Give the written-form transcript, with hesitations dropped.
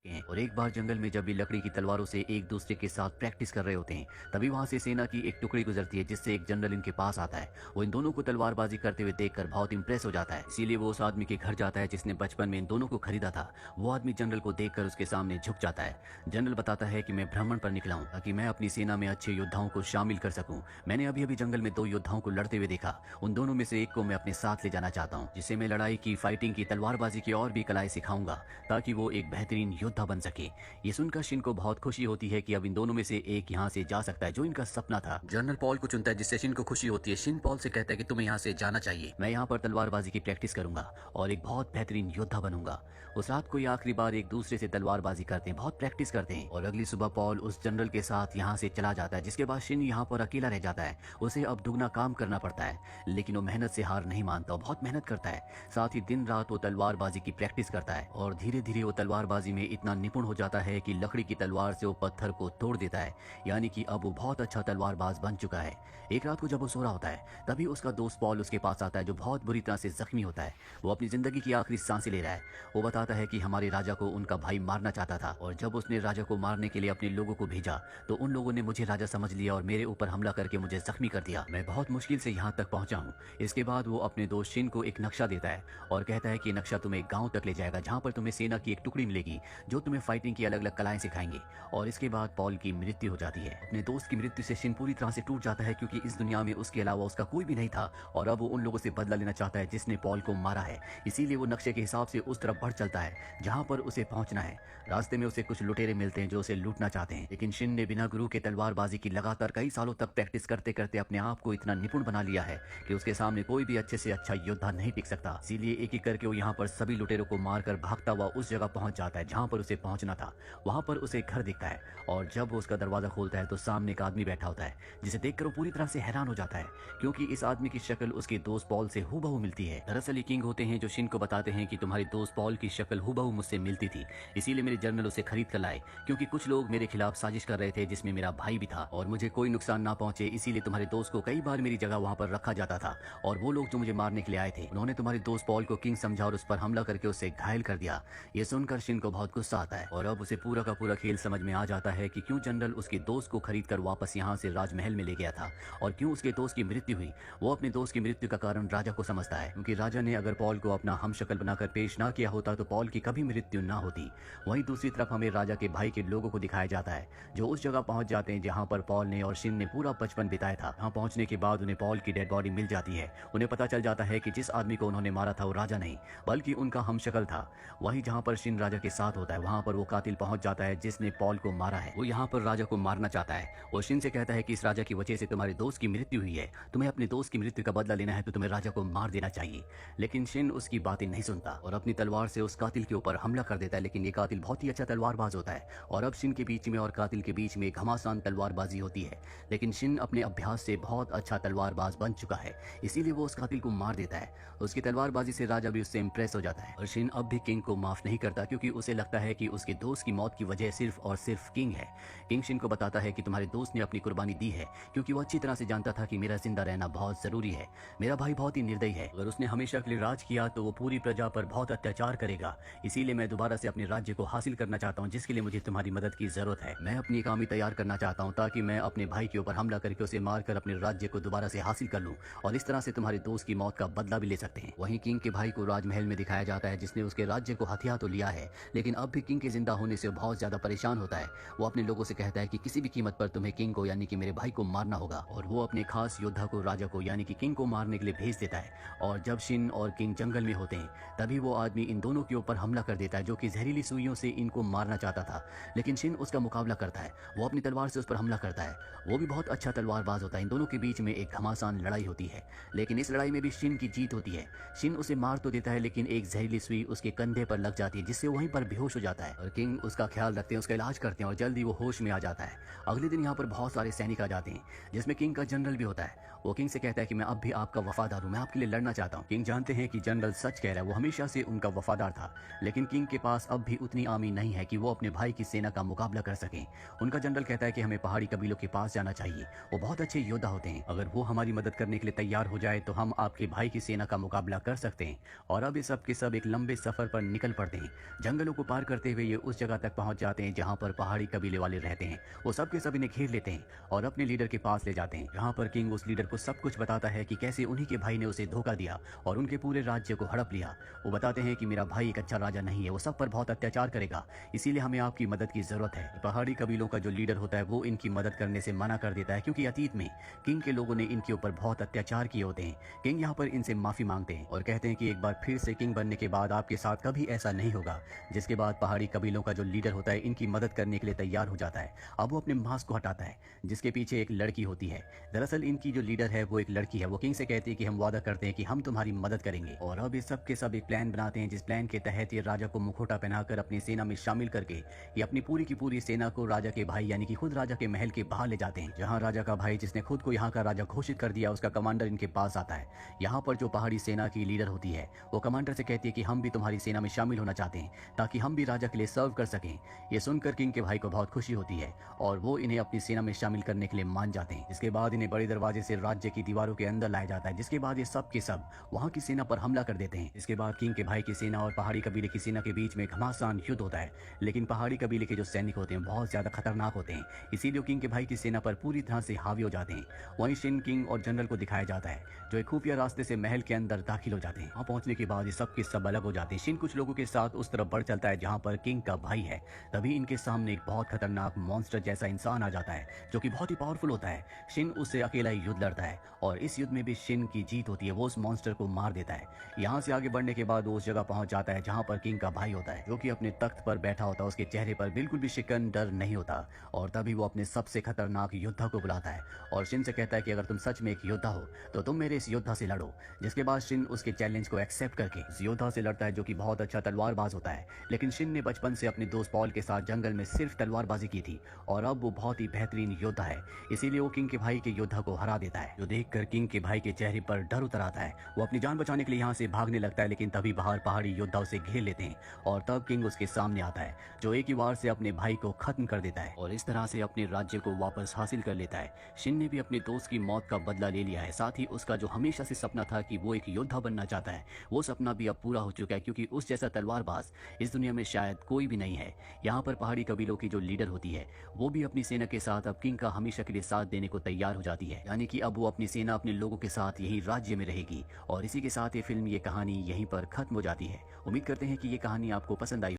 हैं। और एक बार जंगल में जब भी लकड़ी की तलवारों से एक दूसरे के साथ प्रैक्टिस कर रहे होते हैं, तभी वहां से सेना की एक टुकड़ी गुजरती है जिससे एक जनरल इनके पास आता है। वो इन दोनों को तलवारबाजी करते हुए देखकर बहुत इंप्रेस हो जाता है, इसीलिए वो उस आदमी के घर जाता है जिसने बचपन में इन दोनों को खरीदा था। वो आदमी जनरल को देखकर उसके सामने झुक जाता है। जनरल बताता है कि मैं भ्रमण पर निकला हूं ताकि मैं अपनी सेना में अच्छे योद्धाओं को शामिल कर सकूं। मैंने अभी अभी जंगल में 2 योद्धाओं को लड़ते हुए देखा। उन दोनों में से एक को मैं अपने साथ ले जाना चाहता हूं, जिसे मैं लड़ाई की, फाइटिंग की, तलवारबाजी की और भी कलाएं सिखाऊंगा ताकि वो एक बेहतरीन योद्धा बन सके। ये सुनकर शिन को बहुत खुशी होती है कि अब इन दोनों में से एक यहाँ से जा सकता है, जो इनका सपना था। जनरल पॉल को चुनता है जिससे शिन को खुशी होती है। शिन पॉल से कहता है कि तुम्हें यहाँ से जाना चाहिए। मैं यहाँ पर तलवारबाजी की प्रैक्टिस करूंगा और एक बहुत बेहतरीन योद्धा बनूंगा। उस रात को ये आखिरी बार एक दूसरे से तलवारबाजी करते हैं, बहुत प्रैक्टिस करते हैं और अगली सुबह पॉल उस जनरल के साथ यहाँ से चला जाता है, जिसके बाद शिन यहाँ पर अकेला रह जाता है। उसे अब दुगना काम करना पड़ता है, लेकिन वो मेहनत से हार नहीं मानता, वो बहुत मेहनत करता है। साथ ही दिन रात वो तलवारबाजी की प्रैक्टिस करता है और धीरे धीरे वो तलवारबाजी में इतना निपुण हो जाता है कि लकड़ी की तलवार से वो पत्थर को तोड़ देता है, यानी कि अब वो बहुत अच्छा तलवारबाज बन चुका है। एक रात को जब वो सो रहा होता है, तभी उसका दोस्त पॉल उसके पास आता है, जो बहुत बुरी तरह से जख्मी होता है। वो अपनी जिंदगी की आखिरी सांसें ले रहा है। वो बताता है कि हमारे राजा को उनका भाई मारना चाहता था और जब उसने राजा को मारने के लिए अपने लोगों को भेजा तो उन लोगों ने मुझे राजा समझ लिया और मेरे ऊपर हमला करके मुझे जख्मी कर दिया। मैं बहुत मुश्किल से यहाँ तक पहुंचा हूँ। इसके बाद वो अपने दोस्त शिन को एक नक्शा देता है और कहता है कि नक्शा तुम्हें गांव तक ले जाएगा, जहां पर तुम्हें सेना की एक टुकड़ी मिलेगी जो तुम्हें फाइटिंग की अलग अलग कलाएं सिखाएंगे। और इसके बाद पॉल की मृत्यु हो जाती है। अपने दोस्त की मृत्यु से शिन पूरी तरह से टूट जाता है, क्योंकि इस दुनिया में उसके अलावा उसका कोई भी नहीं था और अब वो उन लोगों से बदला लेना चाहता है जिसने पॉल को मारा है। इसीलिए वो नक्शे के हिसाब से उस तरफ बढ़ चलता है जहां पर उसे पहुंचना है। रास्ते में उसे कुछ लुटेरे मिलते हैं जो उसे लूटना चाहते हैं, लेकिन शिन ने बिना गुरु के तलवारबाजी की लगातार कई सालों तक प्रैक्टिस करते करते अपने आप को इतना निपुण बना लिया है कि उसके सामने कोई भी अच्छे से अच्छा योद्धा नहीं टिक सकता। इसीलिए एक एक करके वो यहाँ पर सभी लुटेरों को मारकर भागता हुआ उस जगह पहुंच जाता है जहां पर उसे पहुंचना था। वहां पर उसे घर दिखता है और जब वो उसका दरवाजा खोलता है तो सामने एक आदमी बैठा होता है, जिसे देखकर वो पूरी तरह से हैरान हो जाता है, क्योंकि इस आदमी की शक्ल उसके दोस्त पॉल से हूबहू मिलती है। दरअसल ये किंग होते हैं जो शिन को बताते हैं कि तुम्हारे दोस्त पॉल की शक्ल हूबहू मुझसे मिलती थी, इसीलिए मेरे जनरल उसे खरीद कर लाए, क्योंकि कुछ लोग मेरे खिलाफ साजिश कर रहे थे जिसमें मेरा भाई भी था और मुझे कोई नुकसान ना पहुंचे, इसीलिए तुम्हारे दोस्त को कई बार मेरी जगह वहां पर रखा जाता था। और वो लोग जो मुझे मारने के लिए आए थे, उन्होंने तुम्हारे दोस्त पॉल को किंग समझा और उस पर हमला करके उसे घायल कर दिया। ये सुनकर शिन को बहुत गुस्सा आता है और अब उसे पूरा का पूरा खेल समझ में आ जाता है कि क्यों जनरल उसके दोस्त को खरीद कर वापस यहाँ से राजमहल में ले गया था और क्यों उसके दोस्त की मृत्यु हुई। वो अपने दोस्त की मृत्यु का कारण राजा को समझता है, क्योंकि राजा ने अगर पॉल को अपना हमशक्ल बनाकर पेश ना किया होता तो पॉल की कभी मृत्यु ना होती। वहीं दूसरी तरफ हमें राजा के भाई के लोगों को दिखाया जाता है जो उस जगह पहुंच जाते हैं जहां पर पॉल ने और शिन ने पूरा बचपन बिताया था। वहां पहुंचने के बाद उन्हें पॉल की डेड बॉडी मिल जाती है। उन्हें पता चल जाता है कि जिस आदमी को उन्होंने मारा था वो राजा नहीं बल्कि उनका हमशक्ल था। वहीं जहां पर शिन राजा के साथ होता है वहां पर वो कातिल पहुंच जाता है जिसने पॉल को मारा है। वो यहाँ पर राजा को मारना चाहता है। वो शिन से कहता है कि इस राजा की वजह से तुम्हारे दोस्त की मृत्यु हुई है, तुम्हें अपने दोस्त की मृत्यु का बदला लेना है तो तुम्हें राजा को मार देना चाहिए। लेकिन शिन उसकी बातें नहीं सुनता और अपनी तलवार से उस कातिल के ऊपर हमला कर देता है। लेकिन ये कातिल बहुत ही अच्छा तलवारबाज होता है और अब शिन के बीच में और कातिल के बीच में घमासान तलवारबाजी होती है। लेकिन शिन अपने अभ्यास से बहुत अच्छा तलवारबाज बन चुका है, इसीलिए वो उस कातिल को मार देता है। उसकी तलवारबाजी से राजा भी उससे इंप्रेस हो जाता है और शिन अब भी किंग को माफ नहीं करता, क्योंकि उसे लगता है कि उसके दोस्त की मौत की वजह सिर्फ और सिर्फ किंग है। किंग शिन को बताता है कि तुम्हारे दोस्त ने अपनी कुर्बानी दी है, क्योंकि वो अच्छी तरह से जानता था कि मेरा जिंदा रहना बहुत जरूरी है। मेरा भाई बहुत ही निर्दयी है, अगर उसने हमेशा के लिए राज किया तो वो पूरी प्रजा पर बहुत अत्याचार करेगा। इसीलिए मैं दोबारा से अपने राज्य को हासिल करना चाहता हूँ, जिसके लिए मुझे तुम्हारी मदद की जरूरत है। मैं अपनी एक आर्मी तैयार करना चाहता हूँ ताकि मैं अपने भाई के ऊपर हमला करके उसे मारकर अपने राज्य को दोबारा से हासिल कर लूं और इस तरह से तुम्हारे दोस्त की मौत का बदला भी ले सकते हैं। वहीं किंग के भाई को राजमहल में दिखाया जाता है, जिसने उसके राज्य को हथिया तो लिया है, लेकिन अब भी किंग के जिंदा होने से बहुत ज्यादा परेशान होता है। वो अपने लोगों से कहता है कि किसी भी कीमत पर तुम्हें किंग को यानी कि मेरे भाई को मारना होगा और वो अपने खास योद्धा को राजा को यानी कि किंग को मारने के लिए भेज देता है। और जब शिन और किंग जंगल में होते हैं तभी वो आदमी इन दोनों के ऊपर हमला कर देता है, जो कि जहरीली सुइयों से इनको मारना चाहता था। लेकिन शिन उसका मुकाबला करता है, वो अपनी तलवार से उस पर हमला करता है। वो भी बहुत अच्छा तलवारबाज होता है। इन दोनों के बीच में एक घमासान लड़ाई होती है, लेकिन इस लड़ाई में भी शिन की जीत होती है। शिन उसे मार तो देता है, लेकिन एक जहरीली सुई उसके कंधे पर लग जाती है, जिससे वहीं पर बेहोश हो जाता है और किंग उसका ख्याल रखते हैं, उसका इलाज करते हैं और जल्दी वो होश में आ जाता है। अगले दिन यहाँ पर बहुत सारे सैनिक आ जाते हैं, जिसमें किंग का जनरल भी होता है। वो किंग से कहता है कि मैं अब भी आपका वफादार हूँ, मैं आपके लिए लड़ना चाहता हूँ। किंग जानते हैं कि जनरल सच कह रहा है, वो हमेशा से उनका वफादार था, लेकिन किंग के पास अब भी उतनी आर्मी नहीं है कि वो अपने भाई की सेना का मुकाबला कर सकें। उनका जनरल कहता है कि हमें पहाड़ी कबीलों के पास जाना चाहिए, वो बहुत अच्छे योद्धा होते हैं, अगर वो हमारी मदद करने के लिए तैयार हो जाए तो हम आपके भाई की सेना का मुकाबला कर सकते हैं। और अब ये सब के सब एक लंबे सफर पर निकल पड़ते हैं। जंगलों को पार करते हुए ये उस जगह तक पहुंच जाते हैं जहां पर पहाड़ी कबीले वाले रहते हैं। वो सब के सब इन्हें घेर लेते हैं और अपने लीडर के पास ले जाते हैं। यहाँ पर किंग उस लीडर को सब कुछ बताता है कि कैसे उन्हीं के भाई ने उसे धोखा दिया और उनके पूरे राज्य को हड़प लिया। वो बताते हैं कि मेरा भाई एक अच्छा राजा नहीं है, वो सब पर बहुत अत्याचार करेगा, इसीलिए हमें आपकी मदद की जरूरत है। पहाड़ी कबीलों का जो लीडर होता है वो इनकी मदद करने से मना कर देता है, क्योंकि अतीत में किंग के लोगों ने इनके ऊपर बहुत अत्याचार किए होते हैं। किंग यहाँ पर इनसे माफी मांगते हैं और कहते हैं कि एक बार फिर से किंग बनने के बाद आपके साथ कभी ऐसा नहीं होगा। जिसके बाद पहाड़ी कबीलों का जो लीडर होता है इनकी मदद करने के लिए तैयार हो जाता है। अब वो अपने मास्क को हटाता है जिसके पीछे एक लड़की होती है। दरअसल इनकी जो लीडर है वो एक लड़की है। वो किंग से कहती है कि हम वादा करते हैं कि हम तुम्हारी मदद करेंगे। और अब ये सब के सब एक प्लान बनाते हैं, जिस प्लान के तहत ये राजा को मुखौटा पहनाकर अपनी सेना में शामिल करके ये अपनी पूरी की पूरी सेना को राजा के भाई यानी कि खुद राजा के महल के बाहर ले जाते हैं, जहां राजा का भाई जिसने खुद को यहाँ का राजा घोषित कर दिया उसका कमांडर इनके पास आता है। यहाँ पर जो पहाड़ी सेना की लीडर होती है वो कमांडर से कहती है कि हम भी तुम्हारी सेना में शामिल होना चाहते हैं ताकि हम भी राजा के लिए सर्व कर सकें। ये सुनकर किंग के भाई को बहुत खुशी होती है और वो इन्हें अपनी सेना में शामिल करने के लिए मान जाते हैं। इसके बाद इन्हें बड़े दरवाजे से राज्य की दीवारों के अंदर लाया जाता है, जिसके बाद ये सब के सब वहाँ की सेना पर हमला कर देते हैं। इसके बाद किंग के भाई की सेना और पहाड़ी कबीले की सेना के बीच में घमासान युद्ध होता है, लेकिन पहाड़ी कबीले के जो सैनिक होते हैं बहुत ज्यादा खतरनाक होते हैं, इसीलिए किंग के भाई की सेना पर पूरी तरह से हावी हो जाते हैं। वहीं शिन किंग और जनरल को दिखाया जाता है जो एक खुफिया रास्ते से महल के अंदर दाखिल हो जाते हैं। वहाँ पहुंचने के बाद ये सब के सब अलग हो जाते हैं। शिन कुछ लोगों के साथ उस तरफ बढ़ चलता है जहाँ पर किंग का भाई है। तभी इनके सामने एक बहुत खतरनाक मॉन्स्टर जैसा इंसान आ जाता है जो कि बहुत ही पावरफुल होता है। शिन उससे अकेला ही युद्ध लड़ता है और इस युद्ध में भी शिन की जीत होती है, वो उस मॉन्स्टर को मार देता है। यहाँ से आगे बढ़ने के बाद वो उस जगह पहुंच जाता है जहाँ पर किंग का भाई होता है जो कि अपने तख्त पर बैठा होता है। उसके चेहरे पर बिल्कुल भी शिकन डर नहीं होता और तभी वो अपने सबसे खतरनाक योद्धा को बुलाता है और शिन से कहता है कि अगर तुम सच में एक योद्धा हो तो तुम मेरे इस योद्धा से लड़ो। जिसके बाद शिन उसके चैलेंज को एक्सेप्ट करके इस योद्धा से लड़ता है जो कि बहुत अच्छा तलवारबाज होता है। लेकिन शिन ने बचपन से अपने दोस्त पॉल के साथ जंगल में सिर्फ तलवारबाजी की थी और अब वो बहुत ही बेहतरीन योद्धा है, इसीलिए वो किंग के भाई के योद्धा को हरा देता है। जो देखकर किंग के भाई के चेहरे पर डर उतर आता है। वो अपनी जान बचाने के लिए यहाँ से भागने लगता है, लेकिन तभी बाहर पहाड़ी योद्धा उसे घेर लेते हैं और तब किंग उसके सामने आता है जो एक ही वार से अपने भाई को खत्म कर देता है और इस तरह से अपने राज्य को वापस हासिल कर लेता है। शिन ने भी अपने दोस्त की मौत का बदला ले लिया है, साथ ही उसका जो हमेशा से सपना था कि वो एक योद्धा बनना चाहता है वो सपना भी अब पूरा हो चुका है, क्योंकि उस जैसा तलवारबाज इस दुनिया में शायद कोई भी नहीं है। यहाँ पर पहाड़ी कबीलों की जो लीडर होती है वो भी अपनी सेना के साथ अब किंग का हमेशा के लिए साथ देने को तैयार हो जाती है, यानी कि अब वो अपनी सेना अपने लोगों के साथ यही राज्य में रहेगी। और इसी के साथ ये फिल्म, ये कहानी यहीं पर खत्म हो जाती है। उम्मीद करते हैं कि ये कहानी आपको पसंद आई।